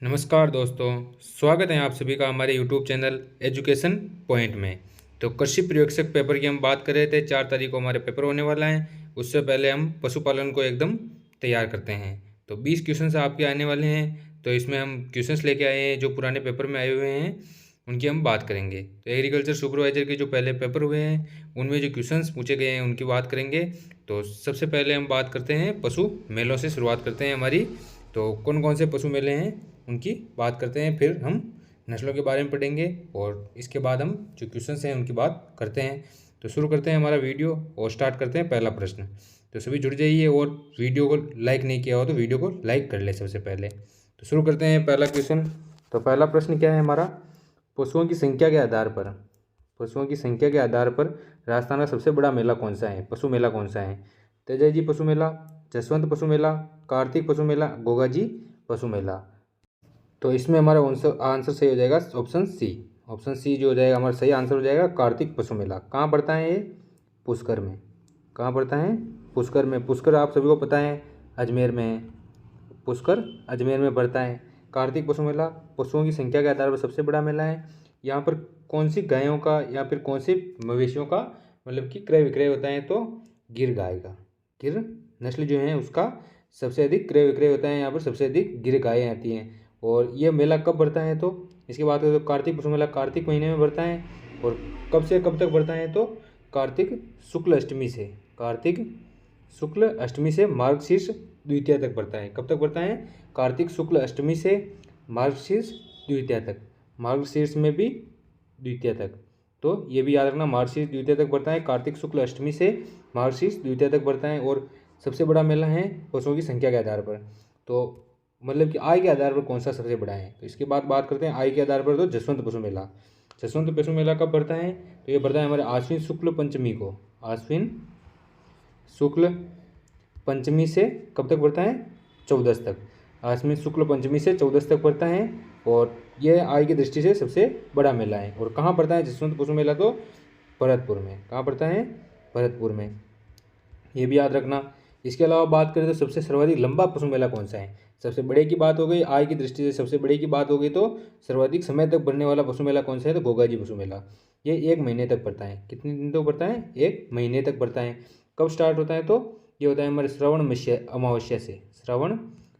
नमस्कार दोस्तों, स्वागत है आप सभी का हमारे YouTube चैनल एजुकेशन पॉइंट में। तो कृषि प्रयोगशक पेपर की हम बात कर रहे थे। 4 तारीख को हमारे पेपर होने वाला है। उससे पहले हम पशुपालन को एकदम तैयार करते हैं। तो 20 क्वेश्चंस आपके आने वाले हैं। तो इसमें हम क्वेश्चंस लेके आए हैं जो पुराने पेपर में आए हुए हैं, उनकी हम बात करेंगे। तो एग्रीकल्चर सुपरवाइजर के जो पहले पेपर हुए हैं उनमें जो क्वेश्चंस पूछे गए हैं उनकी बात करेंगे। तो सबसे पहले हम बात करते हैं पशु मेलों से शुरुआत करते हैं हमारी। तो कौन कौन से पशु मेले हैं उनकी बात करते हैं, फिर हम नस्लों के बारे में पढ़ेंगे और इसके बाद हम जो क्वेश्चंस हैं उनकी बात करते हैं। तो शुरू करते हैं हमारा वीडियो और स्टार्ट करते हैं पहला प्रश्न। तो सभी जुड़ जाइए और वीडियो को लाइक नहीं किया हो तो वीडियो को लाइक कर ले सबसे पहले। तो शुरू करते हैं पहला क्वेश्चन। तो पहला प्रश्न क्या है हमारा, पशुओं की संख्या के आधार पर राजस्थान का सबसे बड़ा मेला कौन सा है, पशु मेला कौन सा है? तेजाजी पशु मेला, जसवंत पशु मेला, कार्तिक पशु मेला, गोगाजी पशु मेला। तो इसमें हमारा आंसर सही हो जाएगा ऑप्शन सी जो हो जाएगा हमारा सही आंसर हो जाएगा कार्तिक पशु मेला। कहाँ पड़ता है ये? पुष्कर में। कहाँ पड़ता है? पुष्कर में। पुष्कर आप सभी को पता है अजमेर में है। पुष्कर अजमेर में पड़ता है। कार्तिक पशु मेला पशुओं की संख्या के आधार पर सबसे बड़ा मेला है। यहाँ पर कौन सी गायों का या फिर कौन सी मवेशियों का मतलब कि क्रय विक्रय होता है? तो गिर गाय का, गिर नस्ल जो है उसका सबसे अधिक क्रय विक्रय होता है। यहाँ पर सबसे अधिक गिर गायें आती हैं। और ये मेला कब बढ़ता है? तो इसकी बात करें तो कार्तिक पशु मेला कार्तिक महीने में बढ़ता है। और कब से कब तक बढ़ता है? तो कार्तिक शुक्ल अष्टमी से मार्गशीर्ष द्वितीया तक बढ़ता है। कब तक बढ़ता है? कार्तिक शुक्ल अष्टमी से मार्गशीर्ष द्वितीया तक, मार्गशीर्ष में भी द्वितीया तक। तो ये भी याद रखना, मार्गशीर्ष द्वितीया तक बढ़ता है, कार्तिक शुक्ल अष्टमी से मार्गशीर्ष द्वितीया तक बढ़ता है। और सबसे बड़ा मेला है पशुओं की संख्या के आधार पर। तो मतलब कि आय के आधार पर कौन सा सबसे बड़ा है? तो इसके बाद बात करते हैं आय के आधार पर। तो जसवंत पशु मेला। जसवंत पशु मेला कब बढ़ता है? तो ये बढ़ता है हमारे आश्विन शुक्ल पंचमी को। आश्विन शुक्ल पंचमी से कब तक बढ़ता है? 14 तक। आश्विन शुक्ल पंचमी से 14 तक बढ़ता है। और यह आय की दृष्टि से सबसे बड़ा मेला है। और कहाँ पड़ता है जसवंत पशु मेला? तो भरतपुर में। कहाँ पड़ता है? भरतपुर में। ये भी याद रखना। इसके अलावा बात करें तो सबसे सर्वाधिक लंबा पशु मेला कौन सा है? सबसे बड़े की बात हो गई, आय की दृष्टि से सबसे बड़े की बात हो गई, तो सर्वाधिक समय तक बढ़ने वाला पशु मेला कौन सा है? तो गोगाजी पशु मेला। ये 1 महीने तक बढ़ता है। कितने दिन तक बढ़ता है? 1 महीने तक बढ़ता है। कब स्टार्ट होता है? तो ये होता है हमारे श्रावण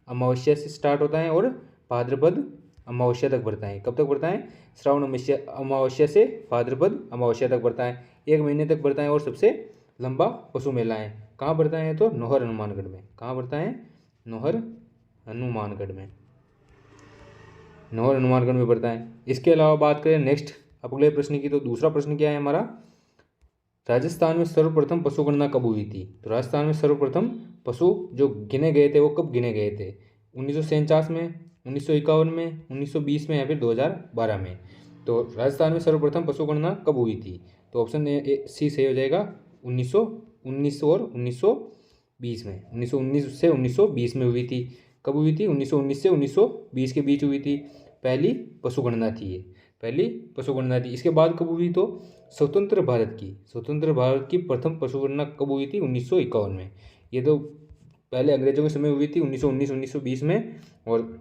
अमावस्या से स्टार्ट होता है और भाद्रपद अमावस्या तक बढ़ता है। कब तक बढ़ता है? श्रावण अमावस्या से भाद्रपद अमावस्या तक बढ़ता है। 1 महीने तक बढ़ता है और सबसे लंबा पशु मेला है। कहाँ बढ़ता है? तो नौहर हनुमानगढ़ में। कहाँ बढ़ता है? नौहर हनुमानगढ़ में। नौहर हनुमानगढ़ में बढ़ता है। इसके अलावा बात करें नेक्स्ट अगले प्रश्न की, तो दूसरा प्रश्न क्या है हमारा, राजस्थान में सर्वप्रथम पशु गणना कब हुई थी? तो राजस्थान में सर्वप्रथम पशु जो गिने गए थे वो कब गिने गए थे? 1949 में, 1951 में, 1920 में या फिर 2012 में? तो राजस्थान में सर्वप्रथम पशु गणना कब हुई थी? तो ऑप्शन सी सही हो जाएगा 1919 और 1920 में। 1919 से 1920 में हुई थी। कब हुई थी? 1919 से 1920 के बीच हुई थी। पहली पशु गणना थी ये, पहली पशु गणना थी। इसके बाद कब हुई? तो स्वतंत्र भारत की प्रथम पशु गणना कब हुई थी? 1951 में। ये तो पहले अंग्रेजों के समय हुई थी 1919 1920 में। और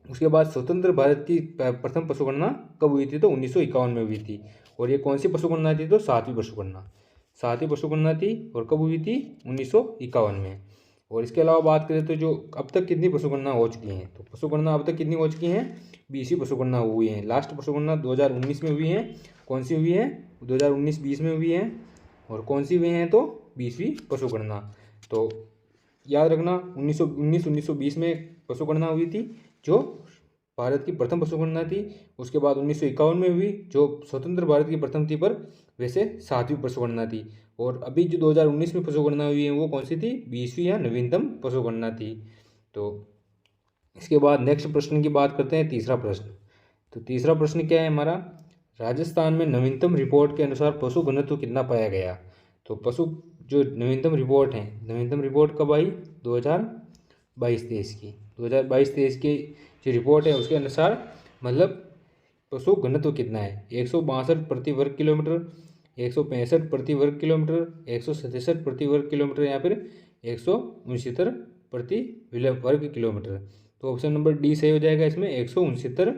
उसके बाद स्वतंत्र भारत की प्रथम पशु गणना कब हुई थी? तो 1951 में हुई थी। और ये कौन सी पशु गणना थी? तो सातवीं पशु गणना थी। और कब हुई थी? 1951 में। और इसके अलावा बात करें तो जो अब तक कितनी पशु गणना हो चुकी हैं? तो पशु गणना अब तक कितनी हो चुकी हैं? 20वीं पशु गणना हुई है। लास्ट पशु गणना 2019 में हुई है। कौन सी हुई है? 2019-20 में हुई है। और कौन सी हुई है? तो 20वीं पशु गणना। तो याद रखना 1919-20 में पशु गणना हुई थी जो भारत की प्रथम पशु गणना थी। उसके बाद 1951 में हुई जो स्वतंत्र भारत की प्रथम थी, पर वैसे सातवीं पशु गणना थी। और अभी जो 2019 में पशु गणना हुई है वो कौन सी थी? 20वीं या नवीनतम पशु गणना थी। तो इसके बाद नेक्स्ट प्रश्न की बात करते हैं, तीसरा प्रश्न। तो तीसरा प्रश्न क्या है हमारा, राजस्थान में नवीनतम रिपोर्ट के अनुसार पशु घनत्व कितना पाया गया? तो पशु जो नवीनतम रिपोर्ट है, नवीनतम रिपोर्ट कब आई? 2022-23 की। 2022-23 की जो रिपोर्ट है उसके अनुसार मतलब पशु घनत्व कितना है? 162 प्रति वर्ग किलोमीटर, 165 प्रति वर्ग किलोमीटर, 167 प्रति वर्ग किलोमीटर या फिर 169 प्रति वर्ग किलोमीटर। तो ऑप्शन नंबर डी सही हो जाएगा इसमें 169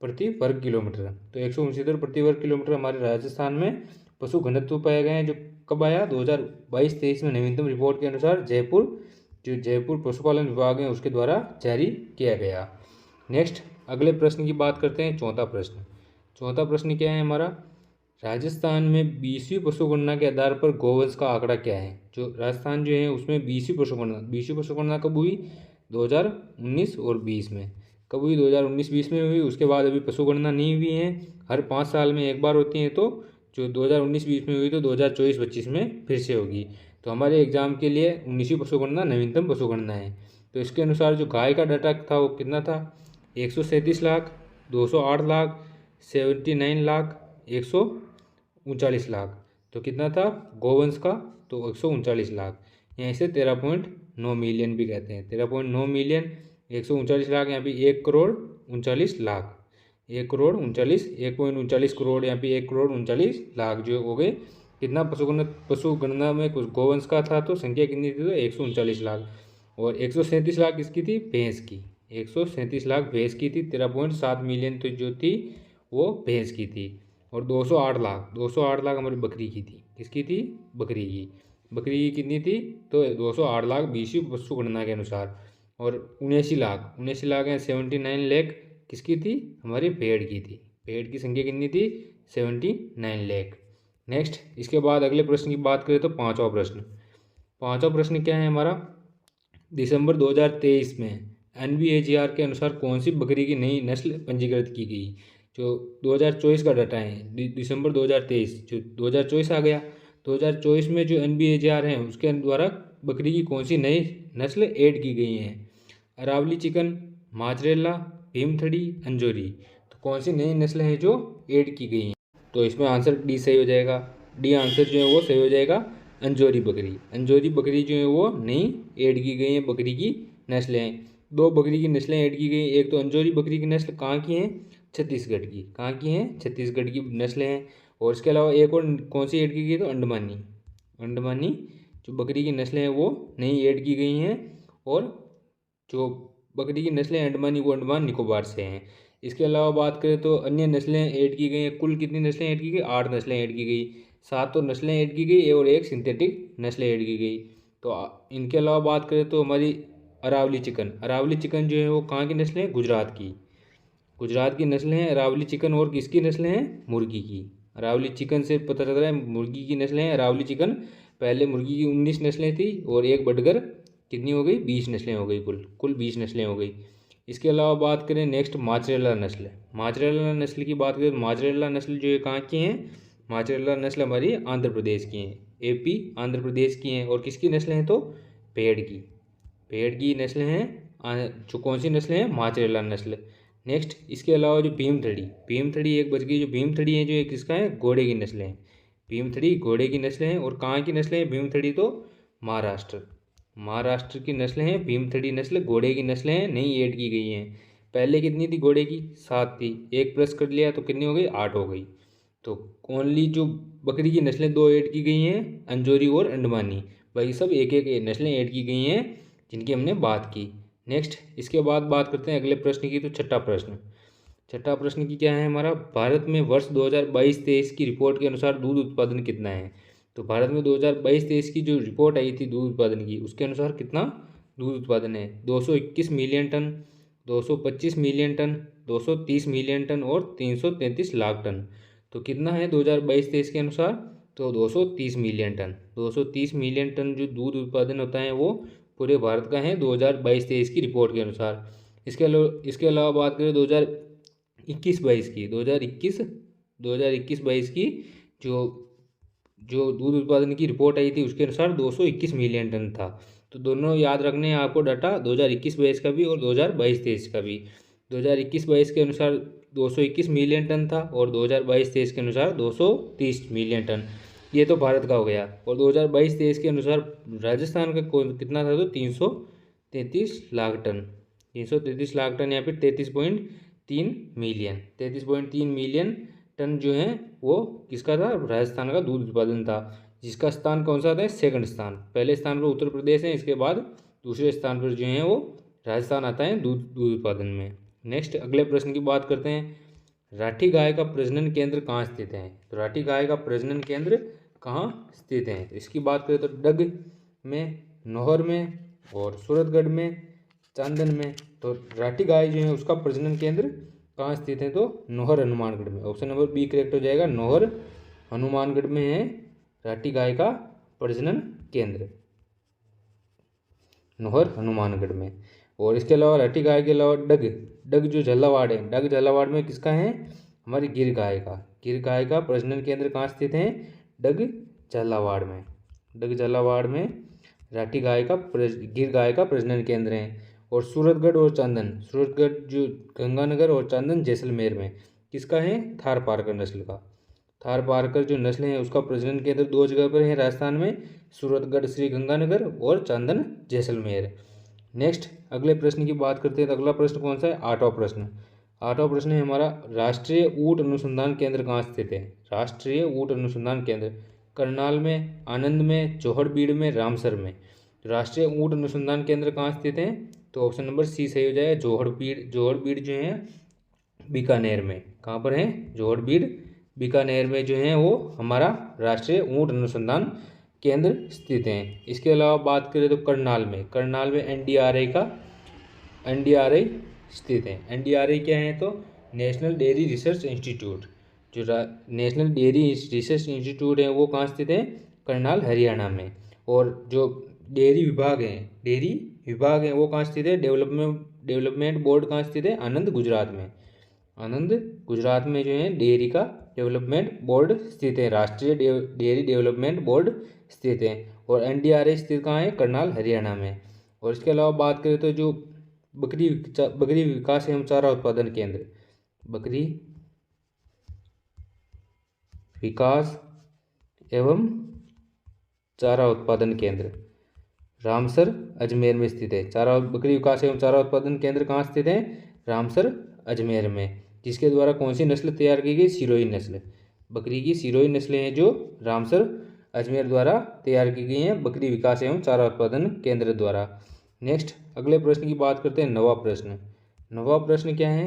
प्रति वर्ग किलोमीटर। तो 169 प्रति वर्ग किलोमीटर हमारे राजस्थान में पशु घनत्व पाए गए हैं, जो कब आया 2022-23 में नवीनतम रिपोर्ट के अनुसार जयपुर पशुपालन विभाग है उसके द्वारा जारी किया गया। नेक्स्ट अगले प्रश्न की बात करते हैं। चौथा प्रश्न क्या है हमारा, राजस्थान में 20वीं पशुगणना के आधार पर गोवंश का आंकड़ा क्या है। जो राजस्थान जो है उसमें 20वीं पशुगणना कब हुई, 2019 और 20 में। कब हुई, 2019-20 में हुई। उसके बाद अभी पशुगणना नहीं हुई है, हर 5 साल में एक बार होती है। तो जो 2019-20 में हुई तो 2024-25 में फिर से होगी। तो हमारे एग्जाम के लिए 19वीं पशुगणना नवीनतम पशुगणना है। तो इसके अनुसार जो गाय का डाटा था वो कितना था, 137 लाख, 208 लाख, 79 लाख, 139 लाख। तो कितना था गोवंश का, तो 139 लाख। यहाँ इसे 13.9 मिलियन भी कहते हैं। 13.9 मिलियन, 139 लाख, यहाँ पे 1,39,39,00,000। 1,39 करोड़, यहाँ पे 1,39,00,000 जो हो गए। कितना पशुगणना में कुछ गोवंश का था, तो संख्या कितनी थी, तो 139 लाख। और 137 लाख किसकी थी, भैंस की। 137 लाख भैंस की थी। 13.7 मिलियन तो जो थी वो भैंस की थी। और 208 लाख हमारी बकरी की थी। किसकी थी, बकरी की कितनी थी, तो 208 लाख 20वीं पशुगणना के अनुसार। और 79 लाख है, 79 लाख किसकी थी, हमारी भेड़ की थी। भेड़ की संख्या कितनी थी, 79 लाख। नेक्स्ट इसके बाद अगले प्रश्न की बात करें तो पाँचवा प्रश्न क्या है हमारा, दिसंबर 2023 में NBAGR के अनुसार कौन सी बकरी की नई नस्ल पंजीकृत की गई। जो 2024 का डाटा है, दिसंबर 2023, जो 2024 आ गया, 2024 में जो NBAGR है उसके द्वारा बकरी की कौन सी नई नस्ल ऐड की गई है। अरावली चिकन, माजरेला, भीमथड़ी, अंजोरी। तो कौन सी नई नस्ल है जो ऐड की गई हैं। तो इसमें आंसर डी सही हो जाएगा। डी आंसर जो है वो सही हो जाएगा, अंजोरी बकरी जो है वो नई ऐड की गई है बकरी की नस्लें हैं। 2 बकरी की नस्लें ऐड की गई। एक तो अंजोरी बकरी की नस्ल कहाँ की है, छत्तीसगढ़ की। कहाँ की हैं, छत्तीसगढ़ की नस्लें हैं। और इसके अलावा एक और कौन सी ऐड की गई, तो अंडमानी जो बकरी की नस्लें हैं वो नई ऐड की गई हैं। और जो बकरी की नस्लें अंडमानी वो अंडमान निकोबार से हैं। इसके अलावा बात करें तो अन्य नस्लें ऐड की गई हैं। कुल कितनी नस्लें ऐड की गई, 8 नस्लें ऐड की गई। 7 तो नस्लें ऐड की गई और एक सिंथेटिक नस्लें ऐड की गई। तो इनके अलावा बात करें तो हमारी अरावली चिकन जो है वो कहाँ की नस्लें हैं, गुजरात की नस्लें हैं अरावली चिकन। और किसकी नस्लें हैं, मुर्गी की। अरावली चिकन से पता चल रहा है मुर्गी की नस्लें हैं अरावली चिकन। पहले मुर्गी की 19 नस्लें थी और एक बढ़कर कितनी हो गई, 20 नस्लें हो गई। कुल 20 नस्लें हो गई। इसके अलावा बात करें नेक्स्ट माजरेला नस्ल की बात करें तो माजरेला नस्ल जो है कहाँ की हैं, माजरेला नस्ल हमारी आंध्र प्रदेश की हैं। AP आंध्र प्रदेश की हैं। और किसकी नस्लें हैं, तो भेड़ की नस्लें हैं। जो कौन सी नस्लें हैं, माजरेला नस्ल। नेक्स्ट इसके अलावा जो भीमथड़ी एक बच गई। जो भीमथड़ी है जो एक किसका है, घोड़े की नस्लें हैं। भीमथड़ी घोड़े की नस्लें हैं। और कहाँ की नस्लें हैं भीमथड़ी, तो महाराष्ट्र की नस्लें हैं। भीमथड़ी नस्ल घोड़े की नस्लें हैं, नई ऐड की गई हैं। पहले कितनी थी घोड़े की, 7 थी। एक प्लस कर लिया तो कितनी हो गई, 8 हो गई। तो ओनली जो बकरी की नस्लें 2 ऐड की गई हैं, अंजोरी और अंडमानी। बाकी सब एक एक नस्लें ऐड की गई हैं जिनकी हमने बात की। नेक्स्ट इसके बाद बात करते हैं अगले प्रश्न की। तो छठा प्रश्न की क्या है हमारा, भारत में वर्ष 2022-23 की रिपोर्ट के अनुसार दूध उत्पादन कितना है। तो भारत में 2022-23 की जो रिपोर्ट आई थी दूध उत्पादन की, उसके अनुसार कितना दूध उत्पादन है, 221 million tonne, 225 million tonne, 230 million tonne और 333 लाख टन। तो कितना है 2022-23 के अनुसार, तो 230 मिलियन टन। 230 मिलियन टन जो दूध उत्पादन होता है वो पूरे भारत का है 2022-23 की रिपोर्ट के अनुसार। इसके अलावा बात करें 2021-22 की, 2021-22 की जो दूध उत्पादन की रिपोर्ट आई थी उसके अनुसार 221 मिलियन टन था। तो दोनों याद रखने हैं आपको डाटा, 2021-22 का भी और 2022-23 का भी। 2021-22 के अनुसार 221 मिलियन टन था और 2022-23 के अनुसार 230 मिलियन टन। ये तो भारत का हो गया। और 2022-23 के अनुसार राजस्थान का कितना था, तो 333 लाख टन। 333 लाख टन या फिर 33.3 मिलियन टन जो है वो किसका था, राजस्थान का दूध उत्पादन था। जिसका स्थान कौन सा था, सेकंड स्थान। पहले स्थान पर उत्तर प्रदेश है, इसके बाद दूसरे स्थान पर जो है वो राजस्थान आता है दूध उत्पादन में। नेक्स्ट अगले प्रश्न की बात करते हैं, राठी गाय का प्रजनन केंद्र कहाँ स्थित है। तो राठी गाय का प्रजनन केंद्र कहाँ स्थित है, तो इसकी बात करें तो डग में, नौहर में और सूरतगढ़ में, चांदन में। तो राठी गाय जो है उसका प्रजनन केंद्र कहाँ स्थित है, तो नौहर हनुमानगढ़ में। ऑप्शन नंबर बी करेक्ट हो जाएगा, नौहर हनुमानगढ़ में है राठी गाय का प्रजनन केंद्र, नौहर हनुमानगढ़ में। और इसके अलावा राठी गाय के अलावा डग जो झालावाड़ है, डग झालावाड़ में किसका है, हमारी गिर गाय का प्रजनन केंद्र कहाँ स्थित है, डग झालावाड़ में। डग झालावाड़ में राठी गाय का गिर गाय का प्रजनन केंद्र है। और सूरतगढ़ और चांदन, सूरतगढ़ जो गंगानगर और चांदन जैसलमेर में किसका है, थार पारकर नस्ल का। थार पारकर जो नस्ल है उसका प्रजनन केंद्र दो जगह पर है राजस्थान में, सूरतगढ़ श्री गंगानगर और चांदन जैसलमेर। नेक्स्ट अगले प्रश्न की बात करते हैं, तो अगला प्रश्न कौन सा है, आठवां प्रश्न। आठवां प्रश्न है हमारा, राष्ट्रीय ऊँट अनुसंधान केंद्र कहाँ स्थित है। राष्ट्रीय ऊँट अनुसंधान केंद्र करनाल में, आनंद में, चौहड़बीड़ में, रामसर में। राष्ट्रीय ऊँट अनुसंधान केंद्र कहाँ स्थित है, तो ऑप्शन नंबर सी सही हो जाएगा, जौहड़बीड़ जो है बीकानेर में। कहाँ पर है, जौहड़बीड़ बीकानेर में जो है वो हमारा राष्ट्रीय ऊँट अनुसंधान केंद्र स्थित हैं। इसके अलावा बात करें तो करनाल में एनडीआरआई स्थित है। एनडीआरआई क्या है, तो नेशनल डेयरी रिसर्च इंस्टीट्यूट। जो नेशनल डेयरी रिसर्च इंस्टीट्यूट है वो कहाँ स्थित है, करनाल हरियाणा में। और जो डेयरी विभाग है वो कहाँ स्थित है, डेवलपमेंट बोर्ड कहाँ स्थित है, आनंद गुजरात में जो है डेयरी का डेवलपमेंट बोर्ड स्थित है, राष्ट्रीय डेयरी डेवलपमेंट बोर्ड स्थित है। और एनडीआरआई स्थित कहाँ है, करनाल हरियाणा में। और इसके अलावा बात करें तो जो बकरी विकास एवं चारा उत्पादन केंद्र, बकरी विकास एवं चारा उत्पादन केंद्र रामसर अजमेर में स्थित है। बकरी विकास एवं चारा उत्पादन केंद्र कहाँ स्थित है, रामसर अजमेर में। जिसके द्वारा कौन सी नस्ल तैयार की गई, सिरोही नस्ल। बकरी की सिरोही नस्लें हैं जो रामसर अजमेर द्वारा तैयार की गई हैं बकरी विकास एवं चारा उत्पादन केंद्र द्वारा। नेक्स्ट अगले प्रश्न की बात करते हैं, नवा प्रश्न क्या है,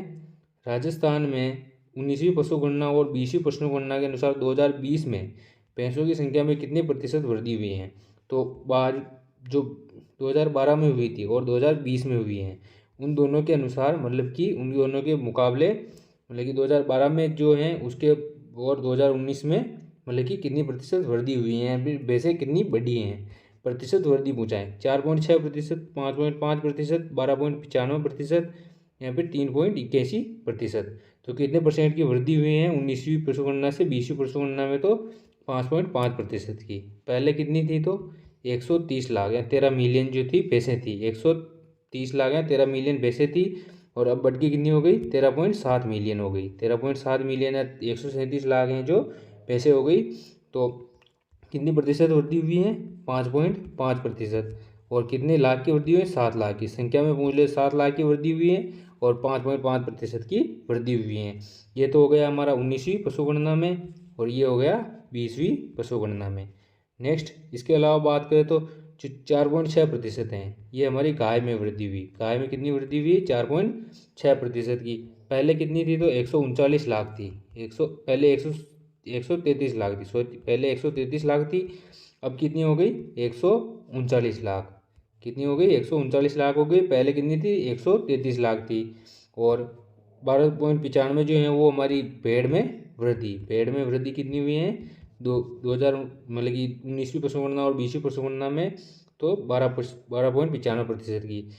राजस्थान में 19वीं पशुगणना और 20वीं पशुगणना के अनुसार 2020 में भैंसों की संख्या में कितने प्रतिशत वृद्धि हुई है। तो जो 2012 में हुई थी और 2020 में हुई है, उन दोनों के अनुसार मतलब कि उन दोनों के मुकाबले मतलब कि 2012 में जो है उसके और 2019 में मतलब कि कितनी प्रतिशत वृद्धि हुई है, फिर वैसे कितनी बढ़ी हैं। प्रतिशत वृद्धि पूछा है, 4.6%, 5.5%, 12.95% या फिर 3.81%। तो कितने परसेंट की वृद्धि हुई है 19वीं पशुगणना से 20वीं पशुगणना में, तो 5.5% की। पहले कितनी थी, तो 130 लाख या 13 मिलियन जो थी भैंसें थी, 130 लाख या 13 मिलियन भैंसें थी। और अब बढ़ के कितनी हो गई, 13.7 मिलियन हो गई। 13.7 मिलियन या 137 लाख हैं जो भैंसें हो गई। तो कितनी प्रतिशत वृद्धि हुई है, 5.5%। और कितने लाख की वृद्धि हुई है, 7 लाख की। संख्या में पूछ ले, 7 लाख की वृद्धि हुई है और 5.5% की वृद्धि हुई है। ये तो हो गया हमारा 19वीं पशुगणना में और ये हो गया 20वीं पशुगणना में। नेक्स्ट इसके अलावा बात करें तो जो 4.6% हैं ये हमारी गाय में वृद्धि हुई। गाय में कितनी वृद्धि हुई, 4.6% की। पहले कितनी थी, तो 139 लाख थी। 133 लाख थी, पहले 133 लाख थी, अब कितनी हो गई, 139 लाख। कितनी हो गई, 139 लाख हो गई। पहले कितनी थी, 133 लाख थी। और 12.95 जो है वो हमारी भेड़ में वृद्धि कितनी हुई है, 2000 मतलब कि 19वीं पशुगणना और 20वीं पशुगणना में तो 12.95% की।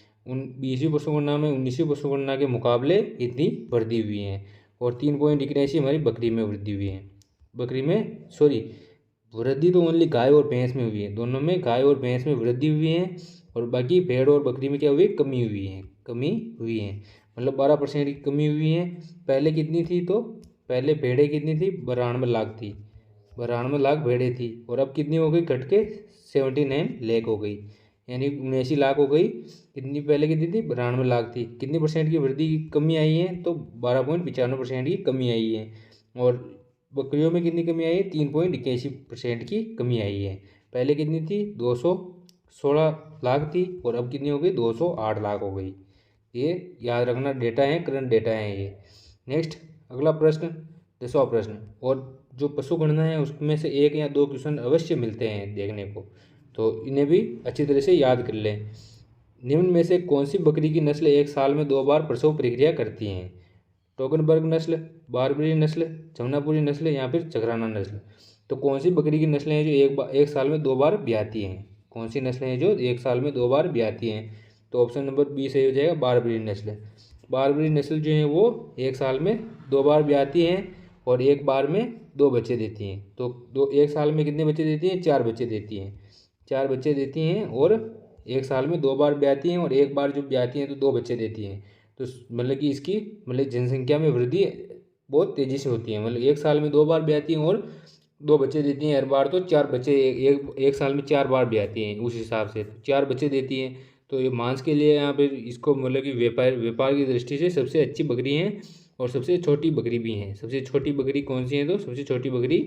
20वीं पशुगणना में 19वीं पशुगणना के मुकाबले इतनी वृद्धि हुई है। और 3.81 हमारी बकरी में वृद्धि हुई है। वृद्धि तो ओनली गाय और भैंस में हुई है, दोनों में गाय और भैंस में वृद्धि हुई है। और बाकी भेड़ और बकरी में क्या हुई, कमी हुई है। मतलब 12% की कमी हुई है। पहले कितनी थी, तो पहले भेड़ें कितनी थी, 92 लाख थी, 92 लाख भेड़ें थी। और अब कितनी हो गई, घट के 79 लाख हो गई, यानी 79 लाख हो गई। कितनी पहले कितनी थी, 92 लाख थी। कितनी परसेंट की वृद्धि कमी आई है, तो 12.95% की कमी आई है। और बकरियों में कितनी कमी आई है, 3.81% की कमी आई है। पहले कितनी थी, 216 लाख थी और अब कितनी हो गई, 208 लाख हो गई। ये याद रखना डेटा है, करंट डेटा है ये। नेक्स्ट अगला प्रश्न 10वां प्रश्न, और जो पशु गणना है उसमें से 1 या 2 क्वेश्चन अवश्य मिलते हैं देखने को, तो इन्हें भी अच्छी तरह से याद कर लें। निम्न में से कौन सी बकरी की नस्ल 1 साल में 2 बार प्रसव प्रक्रिया करती हैं? टोकनबर्ग नस्ल, बारबरी नस्ल, जमुनापुरी नस्ल या फिर चघराना नस्ल। तो कौन सी बकरी की नस्लें हैं जो एक साल में 2 बार ब्याती हैं? कौन सी नस्लें हैं जो 1 साल में 2 बार ब्याती हैं? तो ऑप्शन नंबर बी सही हो जाएगा, बारबरी नस्ल। बारबरी नस्ल जो है वो 1 साल में 2 बार ब्याती हैं और एक बार में 2 बच्चे देती हैं। तो 1 साल में कितने बच्चे देती हैं? 4 बच्चे देती हैं। 4 बच्चे देती हैं और 1 साल में 2 बार ब्याती हैं और एक बार जो ब्याती हैं तो 2 बच्चे देती हैं। तो मतलब कि इसकी मतलब जनसंख्या में वृद्धि बहुत तेज़ी से होती है। मतलब 1 साल में 2 बार ब्याती हैं और 2 बच्चे देती हैं हर बार, तो 4 बच्चे एक साल में 4 बार ब्याती हैं, उस हिसाब से 4 बच्चे देती हैं। तो ये मांस के लिए यहाँ पे इसको मतलब कि व्यापार की दृष्टि से सबसे अच्छी बकरी हैं और सबसे छोटी बकरी भी हैं। सबसे छोटी बकरी कौन सी है? तो सबसे छोटी बकरी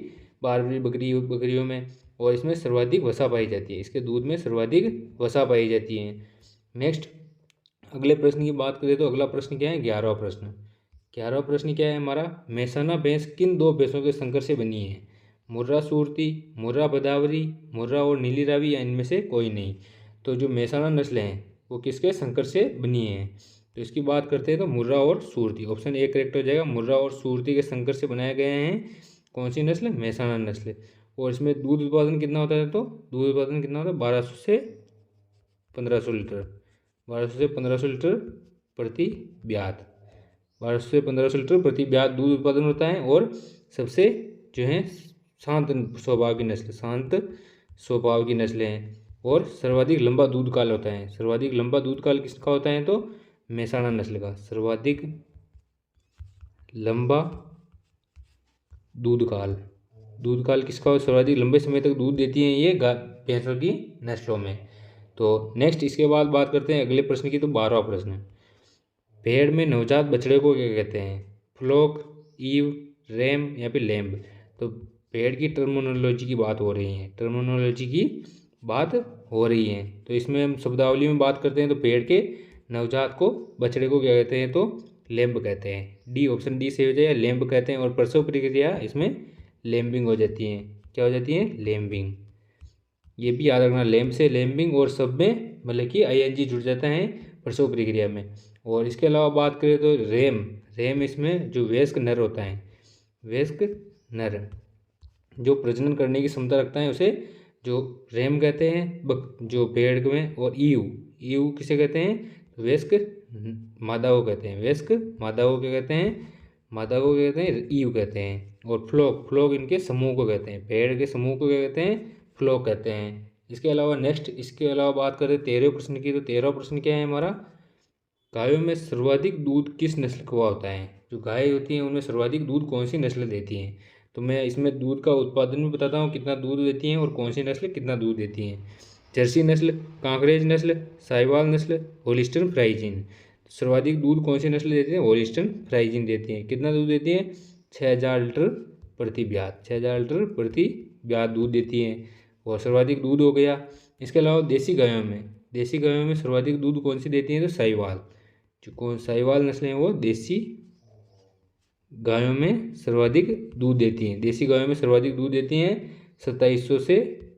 बारबरी बकरियों में, और इसमें सर्वाधिक वसा पाई जाती है, इसके दूध में सर्वाधिक वसा पाई जाती है। नेक्स्ट अगले प्रश्न की बात करें तो अगला प्रश्न क्या है? 11वां प्रश्न। 11वां प्रश्न क्या है हमारा? मेहसाना भैंस किन 2 भैंसों के संकर से बनी है? मुर्रा सूरती, मुर्रा भदावरी, मुर्रा और नीली रावी या इनमें से कोई नहीं। तो जो मेहसाना नस्ल हैं वो किसके संकर से बनी है? तो इसकी बात करते हैं तो मुर्रा और सूरती। ऑप्शन ए करेक्ट हो जाएगा, मुर्रा और सूरती के संकर से बनाए गए हैं। कौन सी नस्ल? मेहसाना नस्ल। और इसमें दूध उत्पादन कितना होता है? तो दूध उत्पादन कितना होता है? 1200 से 1500 लीटर। 1200 से 1500 लीटर प्रति ब्यात। 1200 से 1500 लीटर प्रति ब्यात दूध उत्पादन होता है। और सबसे जो है शांत स्वभाव की नस्ल, शांत स्वभाव की नस्लें हैं। और सर्वाधिक लंबा दूध काल होता है। सर्वाधिक लंबा दूध काल किसका होता है? तो मेहसाना नस्ल का सर्वाधिक लंबा दूध काल। दूध काल किसका हो? सर्वाधिक लंबे समय तक दूध देती हैं ये भैंसों की नस्लों में। तो नेक्स्ट इसके बाद बात करते हैं अगले प्रश्न की। तो 12वां प्रश्न, भेड़ में नवजात बछड़े को क्या कहते हैं? फ्लोक, ईव, रैम या फिर लैम्ब। तो भेड़ की टर्मिनोलॉजी की बात हो रही है, टर्मिनोलॉजी की बात हो रही है। तो इसमें हम शब्दावली में बात करते हैं तो भेड़ के नवजात को बछड़े को क्या कहते हैं? तो लैम्ब कहते हैं। डी ऑप्शन डी से हो जाएगा, लैम्ब कहते हैं। और प्रसव प्रक्रिया इसमें लैम्बिंग हो जाती है। क्या हो जाती है? लैम्बिंग। ये भी याद रखना, लैम्ब से लैम्बिंग और सब में मतलब कि आईएनजी जुड़ जाता है प्रसव प्रक्रिया में। और इसके अलावा बात करें तो रैम इसमें जो वयस्क नर होता है, वयस्क नर जो प्रजनन करने की क्षमता रखता है उसे जो रैम कहते हैं जो भेड़ में। और ईव किसे कहते हैं? वयस्क मादा को कहते हैं। वयस्क मादा को क्या कहते हैं? मादा को क्या कहते हैं? ईव कहते हैं। और फ्लोक इनके समूह को कहते हैं। भेड़ के समूह को क्या कहते हैं? फ्लोक कहते हैं। इसके अलावा नेक्स्ट इसके अलावा बात करें 13वें प्रश्न की। तो 13वां प्रश्न क्या है हमारा? गायों में सर्वाधिक दूध किस नस्ल का होता है? जो गाय होती हैं उनमें सर्वाधिक दूध कौन सी नस्ल देती हैं? तो मैं इसमें दूध का उत्पादन भी बताता हूँ, कितना दूध देती हैं और कौन सी नस्ल कितना दूध देती हैं। जर्सी नस्ल, कांकरेज नस्ल, साहिवाल नस्ल, होलिस्टन फ्राइजीन। सर्वाधिक दूध कौन सी नस्ल देती है? होलिस्टन फ्राइजीन देती हैं। कितना दूध देती हैं? 6000 लीटर प्रति ब्यात। 6000 लीटर प्रति ब्यात दूध देती हैं और सर्वाधिक दूध हो गया। इसके अलावा देसी गायों में सर्वाधिक दूध कौन सी देती हैं? तो साहिवाल। जो साहिवाल नस्लें हैं वो देसी गायों में सर्वाधिक दूध देती हैं। देसी गायों में सर्वाधिक दूध देती हैं 2700 से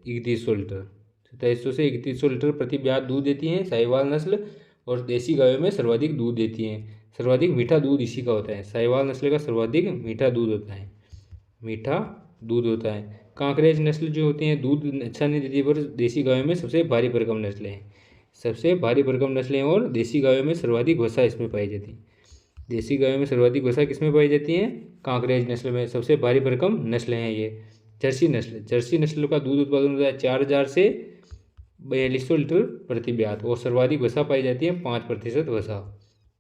3100 लीटर। 2700 से 3100 लीटर प्रति ब्यात दूध देती हैं साहिवाल नस्ल। और देसी गायों में सर्वाधिक दूध देती हैं। सर्वाधिक मीठा दूध इसी का होता है। साहिवाल नस्ल का सर्वाधिक मीठा दूध होता है, मीठा दूध होता है। कांकरेज नस्ल जो होती हैं दूध अच्छा नहीं देती, पर देसी गायों में सबसे भारी भरकम नस्लें हैं। सबसे भारी भरकम नस्लें और देसी गायों में सर्वाधिक वसा इसमें पाई जाती है। देसी गायों में सर्वाधिक वसा किसमें पाई जाती है? कांकरेज नस्ल में। सबसे भारी भरकम नस्लें हैं ये। जर्सी नस्ल का दूध उत्पादन होता है 4000 से 4200 लीटर प्रति ब्यात। और सर्वाधिक वसा पाई जाती है 5% वसा।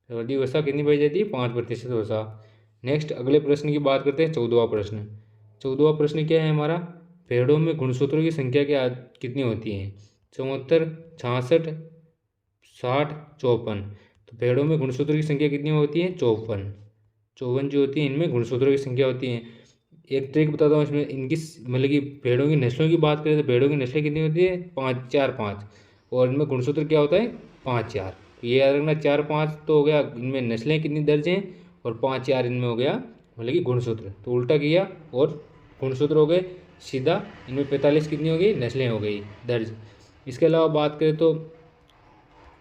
सर्वाधिक वसा कितनी पाई जाती है? 5% वसा। नेक्स्ट अगले प्रश्न की बात करते हैं 14वां प्रश्न। 14वां प्रश्न क्या है हमारा? भेड़ों में गुणसूत्रों की संख्या कितनी होती है? 74, 66, 60, 54। तो भेड़ों में गुणसूत्रों की संख्या कितनी होती है? 54 जो होती है इनमें गुणसूत्रों की संख्या होती है। एक ट्रिक बताता हूँ इसमें, इनकी मतलब कि भेड़ों की नस्लों की बात करें तो भेड़ों की नस्लें कितनी होती है? 5, 4, 5। और इनमें गुणसूत्र क्या होता है? 5, 4। तो ये याद रखना 4 5 तो हो गया, इनमें नस्लें कितनी दर्ज हैं, और 5 4 इनमें हो गया मतलब कि गुणसूत्र। तो उल्टा किया और गुणसूत्र हो गए सीधा, इनमें 45 कितनी हो गई, नस्लें हो गई दर्ज। इसके अलावा बात करें तो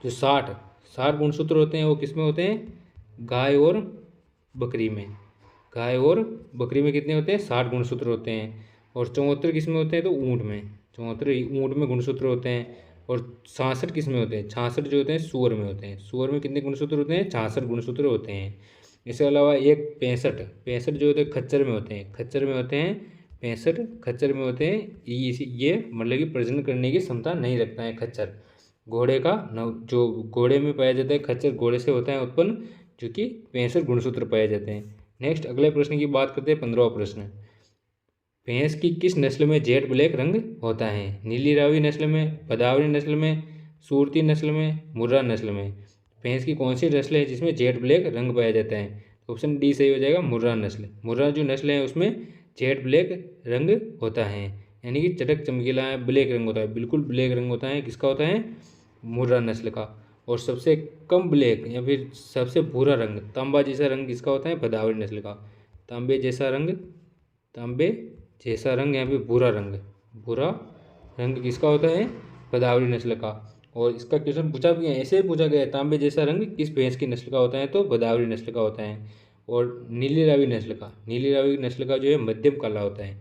जो 60 गुणसूत्र होते हैं वो किस में होते हैं, गाय और बकरी में। गाय और बकरी में कितने होते हैं, 60 गुणसूत्र होते हैं। और 74 किस में होते हैं, तो ऊँट में। 74 ऊँट में गुणसूत्र होते हैं। और 66 किस में होते हैं, 66 जो होते हैं सूअर में होते हैं। सूअर में कितने गुणसूत्र होते हैं, 66 गुणसूत्र होते हैं। इसके अलावा एक 65 जो होते हैं खच्चर में होते हैं, खच्चर में होते हैं 65 खच्चर में होते हैं। ये मतलब कि प्रजनन करने की क्षमता नहीं रखता है खच्चर। घोड़े का जो घोड़े में पाया जाता है खच्चर, घोड़े से होता है उत्पन्न, जो कि 65 गुणसूत्र पाए जाते हैं। नेक्स्ट अगले प्रश्न की बात करते हैं, 15वां प्रश्न। भैंस की किस नस्ल में जेट ब्लैक रंग होता है, नीली रावी नस्ल में, भदावरी नस्ल में, सूरती नस्ल में, मुर्रा नस्ल में। भैंस की कौन सी नस्ल है जिसमें जेट ब्लैक रंग पाया जाता है, ऑप्शन डी सही हो जाएगा, मुर्रा नस्ल। मुर्रा जो नस्ल है उसमें जेट ब्लैक रंग होता है, यानी कि चटक चमकीला है, ब्लैक रंग होता है, बिल्कुल ब्लैक रंग होता है, किसका होता है, मुर्रा नस्ल का। और सबसे कम ब्लैक या फिर सबसे भूरा रंग, तांबा जैसा रंग किसका होता है, भदावरी नस्ल का। तांबे जैसा रंग, तांबे जैसा रंग यहाँ पे भूरा रंग, भूरा रंग किसका होता है, भदावरी नस्ल का। और इसका क्वेश्चन पूछा भी है, ऐसे ही पूछा गया है, तांबे जैसा रंग किस भैंस की नस्ल का होता है, तो भदावरी नस्ल का होता है। और नीली रावी नस्ल का, नीली रावी नस्ल का जो है मध्यम काला होता है,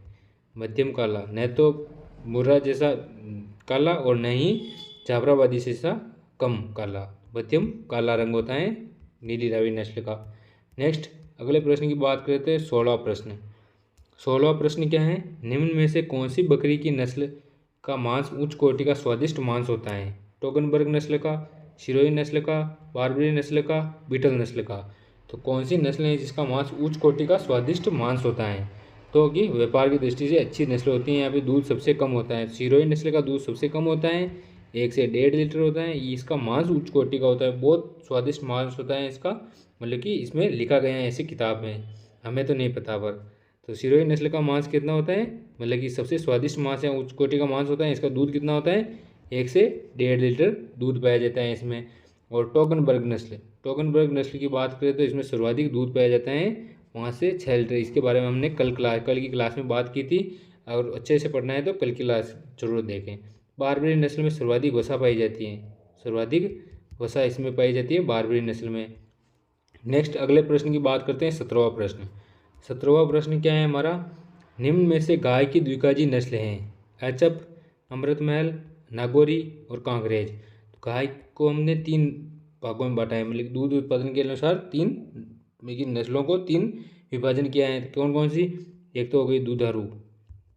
मध्यम काला, न तो मुर्रा जैसा काला और न ही जाफराबादी जैसा कम काला, मध्यम काला रंग होता है नीली रावी नस्ल का। नेक्स्ट अगले प्रश्न की बात करते हैं, 16वां प्रश्न। 16वां प्रश्न क्या है, निम्न में से कौन सी बकरी की नस्ल का मांस उच्च कोटि का स्वादिष्ट मांस होता है, टोगनबर्ग नस्ल का, सिरोही नस्ल का, बारबरी नस्ल का, बीटल नस्ल का। तो कौन सी नस्ल है जिसका मांस उच्च कोटि का स्वादिष्ट मांस होता है, तो कि व्यापार की दृष्टि से अच्छी नस्ल होती है। यहाँ पे दूध सबसे कम होता है, सिरोही नस्ल का दूध सबसे कम होता है, 1 से 1.5 लीटर होता है। इसका मांस उच्च कोटि का होता है, बहुत स्वादिष्ट मांस होता है इसका, मतलब कि इसमें लिखा गया है ऐसी किताब में, हमें तो नहीं पता पर। तो सिरोही नस्ल का मांस कितना होता है, मतलब कि सबसे स्वादिष्ट मांस है, उच्च कोटि का मांस होता है। इसका दूध कितना होता है, 1 से 1.5 लीटर दूध पाया जाता है इसमें। और टोगनबर्ग नस्ल, टोगनबर्ग नस्ल की बात करें तो इसमें सर्वाधिक दूध पाया जाता है, 5 से 6 लीटर। इसके बारे में हमने कल की क्लास में बात की थी, अगर अच्छे से पढ़ना है तो कल की क्लास जरूर देखें। बारबरी नस्ल में सर्वाधिक वसा पाई जाती है, सर्वाधिक वसा इसमें पाई जाती है बारबरी नस्ल में। नेक्स्ट अगले प्रश्न की बात करते हैं, 17वां प्रश्न। 17वां प्रश्न क्या है हमारा, निम्न में से गाय की द्विकाजी नस्ल हैं, एचएफ, अमृतमहल, नागौरी और कांकरेज। तो गाय को हमने 3 भागों में बांटा है, मतलब दूध उत्पादन के अनुसार 3 नस्लों को 3 विभाजन किया है। तो कौन कौन सी, एक तो हो गई दुधारू,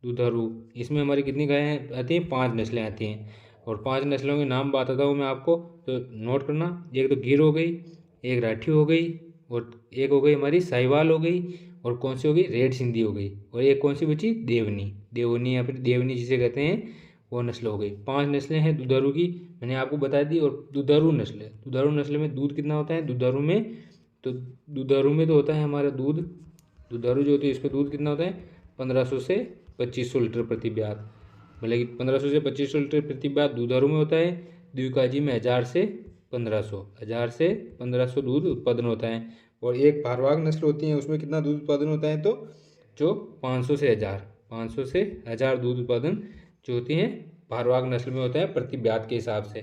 दुधारू इसमें हमारी कितनी गायें आती हैं, 5 नस्लें आती हैं। और 5 नस्लों के नाम बताता हूँ मैं आपको, तो नोट करना। एक तो गिर हो गई, एक राठी हो गई, और एक हो गई हमारी साहिवाल हो गई, और कौन सी हो गई, रेड सिंधी हो गई, और एक कौन सी बची, देवनी, देवनी या फिर देवनी जिसे कहते हैं, वो नस्ल हो गई। 5 नस्लें हैं दुधारू की, मैंने आपको बता दी। और दुधारू नस्ल, दुधारू नस्ल में दूध कितना होता है, दुधारू में तो होता है हमारा दूध, दुधारू जो होती है इसमें दूध कितना होता है, 1500 से 2500 लीटर प्रति ब्यात, मतलब कि 1500 से 2500 लीटर प्रति ब्यात दुधारू में होता है। द्विकाजी में 1000 से 1500 दूध उत्पादन होता है। और एक भारवाग नस्ल होती है, उसमें कितना दूध उत्पादन होता है, तो जो 500 से 1000 दूध उत्पादन जो होती हैं भारवाग नस्ल में होता है प्रति ब्यात के हिसाब से।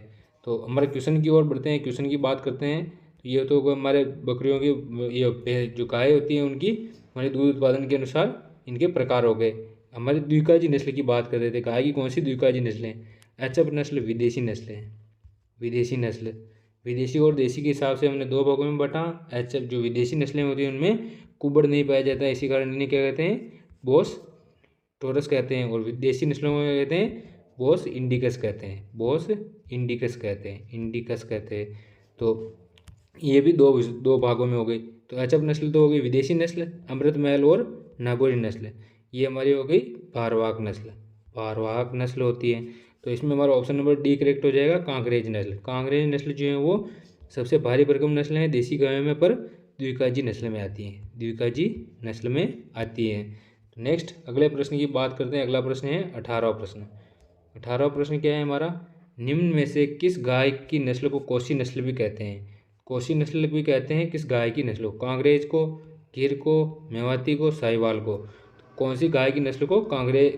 तो हमारे क्वेश्चन की ओर बढ़ते हैं, क्वेश्चन की बात करते हैं। तो ये तो हमारे बकरियों की, ये जो गाय होती हैं उनकी हमारे दूध उत्पादन के अनुसार इनके प्रकार हो गए। हमारी द्विकाजी नस्ल की बात कर रहे थे, गाय की कौन सी द्विकाजी नस्लें, एचएफ नस्ल विदेशी नस्ल है, विदेशी नस्ल, विदेशी और देसी के हिसाब से हमने 2 भागों में बांटा। एचएफ जो विदेशी नस्लें होती हैं उनमें कुबड़ नहीं पाया जाता है, इसी कारण इन्हें क्या कहते हैं, बोस टोरस कहते हैं। और विदेशी नस्लों में कहते हैं बोस इंडिकस कहते हैं, बोस इंडिकस कहते हैं, इंडिकस कहते हैं। तो ये भी दो भागों में हो गई। तो एचएफ नस्ल तो हो गई विदेशी नस्ल, अमृतमहल और नागौरी नस्ल ये हमारी हो गई भारवाहक नस्ल, भारवाहक नस्ल होती है। तो इसमें हमारा ऑप्शन नंबर डी करेक्ट हो जाएगा, कांकरेज नस्ल। कांकरेज नस्ल जो है वो सबसे भारी भरकम नस्ल है देसी गायों में, पर द्विकाजी नस्ल में आती है, द्विकाजी नस्ल में आती है। तो नेक्स्ट अगले प्रश्न की बात करते हैं, अगला प्रश्न है 18वां प्रश्न। 18वां प्रश्न क्या है हमारा, निम्न में से किस गाय की नस्ल को कोसी नस्ल भी कहते हैं? कोसी नस्ल भी कहते हैं किस गाय की नस्ल को? कांग्रेज को, गिर को, मेवाती को, साहिवाल को। कौन सी गाय की नस्ल को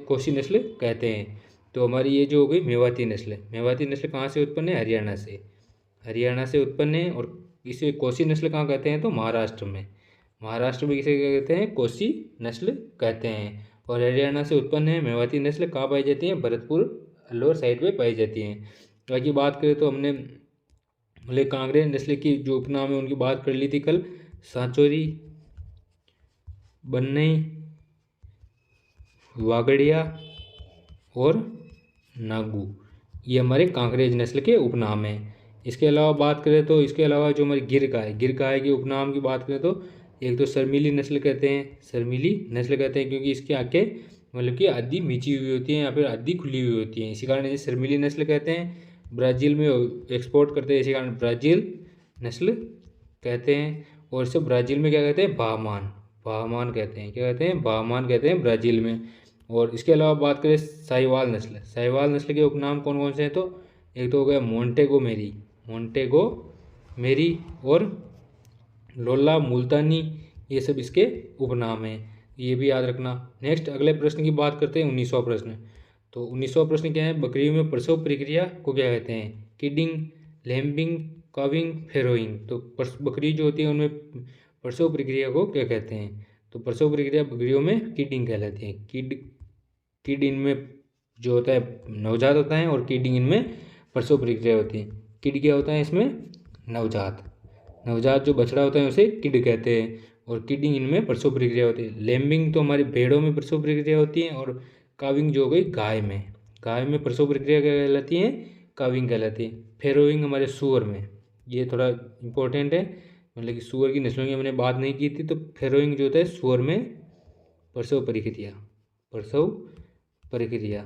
कोसी नस्ल कहते हैं? तो हमारी ये जो हो गई मेवाती नस्ल। मेवाती नस्ल कहाँ से उत्पन्न है? हरियाणा से। हरियाणा से उत्पन्न है। और इसे कोसी नस्ल कहाँ कहते हैं? तो महाराष्ट्र में। महाराष्ट्र में किसे क्या कहते हैं? कोसी नस्ल कहते हैं। और हरियाणा से उत्पन्न है। मेवाती नस्ल कहाँ पाई जाती है? भरतपुर लोअर साइड पे पाई जाती हैं। बाकी बात करें तो हमने बोले कांग्रेज नस्ल की जो उपनाम है उनकी बात कर ली थी कल। सांचोरी, बन्नई, वागड़िया और नागू, ये हमारे कांकरेज नस्ल के उपनाम हैं। इसके अलावा बात करें तो इसके अलावा जो हमारी गिर गाय के उपनाम की बात करें तो एक तो शर्मीली नस्ल कहते हैं। शर्मीली नस्ल कहते हैं क्योंकि इसकी आंखें मतलब कि आधी मीची हुई होती हैं या फिर आधी खुली हुई होती हैं, इसी कारण इसे शर्मीली नस्ल कहते हैं। ब्राज़ील में एक्सपोर्ट करते हैं, इसी कारण ब्राज़ील नस्ल कहते हैं। और इसे ब्राज़ील में क्या कहते हैं? बाहमान कहते हैं। क्या कहते हैं? बाहमान कहते हैं ब्राज़ील में। और इसके अलावा बात करें साहिवाल नस्ल के उपनाम कौन कौन से हैं? तो एक तो हो गया मोंटेगो मेरी और लोला मुल्तानी, ये सब इसके उपनाम हैं, ये भी याद रखना। नेक्स्ट अगले प्रश्न की बात करते हैं 19वां प्रश्न। तो 19वां प्रश्न क्या है? बकरियों में प्रसव प्रक्रिया को क्या कहते हैं? Kidding, lambing, calving, farrowing. तो बकरी जो होती है उनमें प्रसव प्रक्रिया को क्या कहते हैं? तो प्रसव प्रक्रिया बकरियों में किडिंग कहलाती है। किड इनमें जो होता है नवजात होता है और किडिंग इनमें प्रसव प्रक्रिया होती है। किड क्या होता है इसमें? नवजात जो बछड़ा होता है उसे किड कहते हैं। और किडिंग इनमें प्रसव प्रक्रिया होती है। लैम्बिंग तो हमारी भेड़ों में प्रसव प्रक्रिया होती है। और काविंग जो हो गई गाय में प्रसव प्रक्रिया क्या कहलाती है? काविंग कहलाती है। फेरोइंग हमारे सूअर में, ये थोड़ा इंपॉर्टेंट है, मतलब कि सूअर की नस्लों की हमने बात नहीं की थी। तो फेरोइंग जो होता है सूअर में प्रसव प्रक्रिया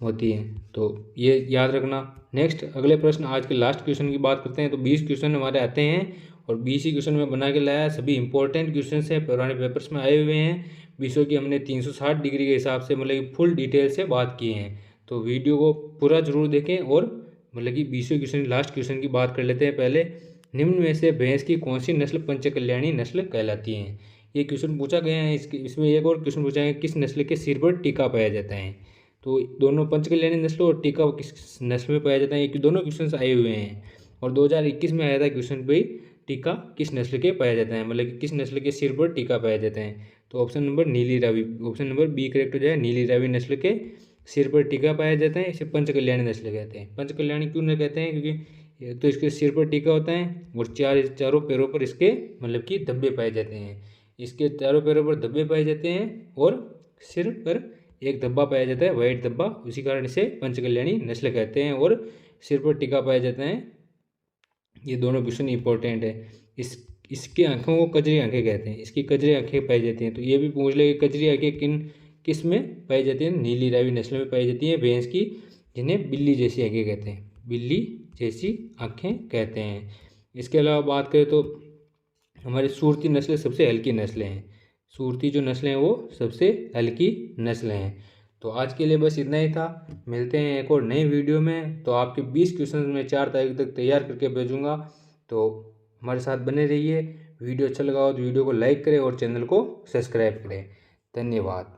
होती है, तो ये याद रखना। नेक्स्ट अगले प्रश्न, आज के लास्ट क्वेश्चन की बात करते हैं। तो 20 क्वेश्चन हमारे आते हैं और 20 ही क्वेश्चन में बना के लाया। सभी इंपॉर्टेंट क्वेश्चन हैं, पुराने पेपर्स में आए हुए हैं। विषयों की हमने 360 डिग्री के हिसाब से मतलब कि फुल डिटेल से बात की है। तो वीडियो को पूरा जरूर देखें। और मतलब कि 20 क्वेश्चन लास्ट क्वेश्चन की बात कर लेते हैं पहले। निम्न में से भैंस की कौन सी नस्ल पंचकल्याणी नस्ल कहलाती है? ये क्वेश्चन पूछा गया है। इसमें एक और क्वेश्चन पूछा है, किस नस्ल के सिर पर टीका पाया जाता है? तो दोनों पंचकल्याणी नस्ल और टीका किस नस्ल में पाया जाता है, ये दोनों क्वेश्चन आए हुए हैं। और 2021 में आया था क्वेश्चन भाई, टीका किस नस्ल के पाया जाता है, मतलब कि किस नस्ल के सिर पर टीका पाया जाता है? तो option number Nili Ravi, option number B correct हो जाए। नीली रावी नस्ल के सिर पर टीका पाया जाता है, इसे पंचकल्याणी नस्ल कहते हैं। पंचकल्याणी क्यों न कहते हैं? क्योंकि तो इसके सिर पर टीका होता है और चारों पैरों पर इसके मतलब कि धब्बे पाए जाते हैं। इसके चारों पैरों पर धब्बे पाए जाते हैं और सिर पर एक धब्बा पाया जाता है, वाइट धब्बा, उसी कारण इसे पंचकल्याणी नस्ल कहते हैं। और सिर पर टीका पाया जाता है। ये दोनों क्वेश्चन इंपॉर्टेंट है। इसके आंखों को कजरी आंखें कहते हैं, इसकी कजरी आंखें पाई जाती हैं। तो ये भी पूछ ले कजरी आंखें किस में पाई जाती हैं? नीली रावी नस्ल में पाई जाती है भैंस की, जिन्हें बिल्ली जैसी आंखें कहते हैं, बिल्ली जैसी आंखें कहते हैं। इसके अलावा बात करें तो हमारी सूरती नस्लें सबसे हल्की नस्लें हैं। सूरती जो नस्लें हैं वो सबसे हल्की नस्लें हैं। तो आज के लिए बस इतना ही था। मिलते हैं एक और नई वीडियो में। तो आपके 20 क्वेश्चन मैं 4 तारीख तक तैयार करके भेजूँगा। तो हमारे साथ बने रहिए। वीडियो अच्छा लगा हो तो वीडियो को लाइक करें और चैनल को सब्सक्राइब करें। धन्यवाद।